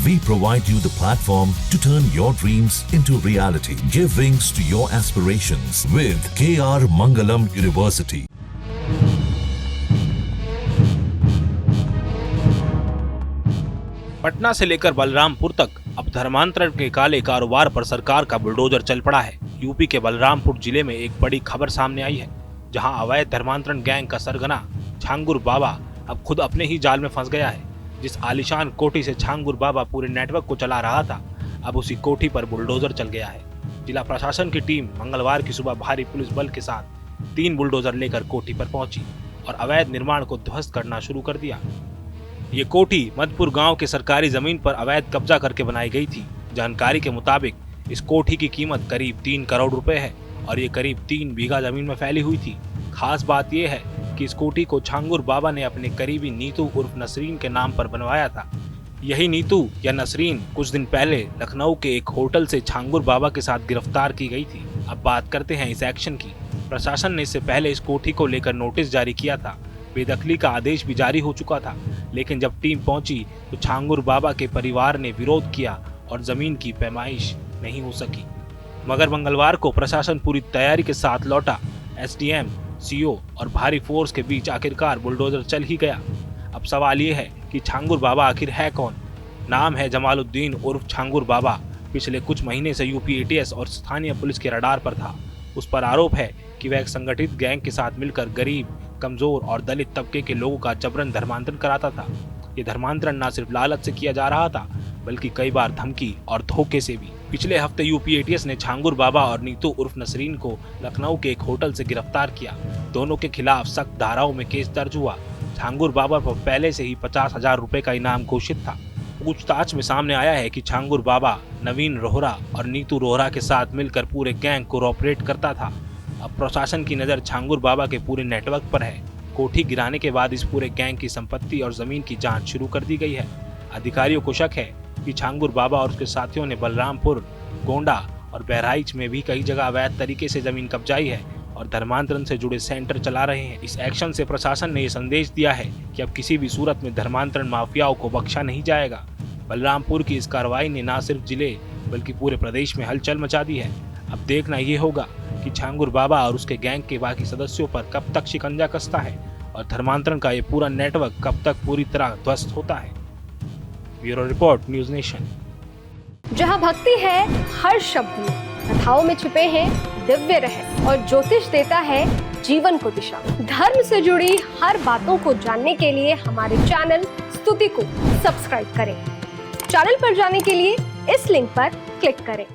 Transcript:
We provide you the platform to turn your dreams into reality. Give wings to your aspirations with KR Mangalam University. Patna से लेकर बलरामपुर तक अब धर्मांतरण के काले कारोबार पर सरकार का बुलडोजर चल पड़ा है। यूपी के बलरामपुर जिले में एक बड़ी खबर सामने आई है, जहां अवैध धर्मांतरण गैंग का सरगना छांगुर बाबा अब खुद अपने ही जाल में फंस गया है। जिस आलीशान कोठी से छांगुर बाबा पूरे नेटवर्क को चला रहा था, अब उसी कोठी पर बुलडोजर चल गया है। जिला प्रशासन की टीम मंगलवार की सुबह भारी पुलिस बल के साथ 3 बुलडोजर लेकर कोठी पर पहुंची और अवैध निर्माण को ध्वस्त करना शुरू कर दिया। ये कोठी मधपुर गांव के सरकारी जमीन पर अवैध कब्जा करके बनाई गई थी। जानकारी के मुताबिक इस कोठी की कीमत करीब 3 करोड़ रुपए है और ये करीब 3 बीघा जमीन में फैली हुई थी। खास बात यह है कि इस कोठी को छांगुर बाबा ने अपने करीबी नीतू उर्फ नसरीन के नाम पर बनवाया था। यही नीतू या नसरीन कुछ दिन पहले लखनऊ के एक होटल से छांगुर बाबा के साथ गिरफ्तार की गई थी। अब बात करते हैं इस एक्शन की। प्रशासन ने इससे पहले इस कोठी को लेकर नोटिस जारी किया था। बेदखली का आदेश भी जारी हो चुका था, लेकिन जब टीम पहुंची तो छांगुर बाबा के परिवार ने विरोध किया और जमीन की पैमाइश नहीं हो सकी। मगर मंगलवार को प्रशासन पूरी तैयारी के साथ लौटा। एसडीएम, सीओ और भारी फोर्स के बीच आखिरकार बुलडोजर चल ही गया। अब सवाल ये है कि छांगुर बाबा आखिर है कौन? नाम है जमालुद्दीन उर्फ छांगुर बाबा। पिछले कुछ महीने से यूपी एटीएस और स्थानीय पुलिस के रडार पर था। उस पर आरोप है कि वह एक संगठित गैंग के साथ मिलकर गरीब, कमजोर और दलित तबके के लोगों का जबरन धर्मांतरण कराता था। ये धर्मांतरण न सिर्फ लालच से किया जा रहा था, बल्कि कई बार धमकी और धोखे से भी। पिछले हफ्ते यूपी एटीएस ने छांगुर बाबा और नीतू उर्फ नसरीन को लखनऊ के एक होटल से गिरफ्तार किया। दोनों के खिलाफ सख्त धाराओं में केस दर्ज हुआ। छांगुर बाबा पर पहले से ही 50,000 रुपए का इनाम घोषित था। पूछताछ में सामने आया है कि छांगुर बाबा नवीन रोहरा और नीतू रोहरा के साथ मिलकर पूरे गैंग को ऑपरेट करता था। अब प्रशासन की नजर छांगुर बाबा के पूरे नेटवर्क पर है। कोठी गिराने के बाद इस पूरे गैंग की संपत्ति और जमीन की जांच शुरू कर दी गई है। अधिकारियों को शक है कि छांगुर बाबा और उसके साथियों ने बलरामपुर, गोंडा और बहराइच में भी कई जगह अवैध तरीके से जमीन कब्जाई है और धर्मांतरण से जुड़े सेंटर चला रहे हैं। इस एक्शन से प्रशासन ने ये संदेश दिया है कि अब किसी भी सूरत में धर्मांतरण माफियाओं को बख्शा नहीं जाएगा। बलरामपुर की इस कार्रवाई ने न सिर्फ जिले बल्कि पूरे प्रदेश में हलचल मचा दी है। अब देखना ये होगा कि छांगुर बाबा और उसके गैंग के बाकी सदस्यों पर कब तक शिकंजा कसता है और धर्मांतरण का ये पूरा नेटवर्क कब तक पूरी तरह ध्वस्त होता है। Bureau report, news nation. जहां भक्ति है हर शब्द में, कथाओं में छुपे हैं दिव्य रहस्य और ज्योतिष देता है जीवन को दिशा। धर्म से जुड़ी हर बातों को जानने के लिए हमारे चैनल स्तुति को सब्सक्राइब करें। चैनल पर जाने के लिए इस लिंक पर क्लिक करें।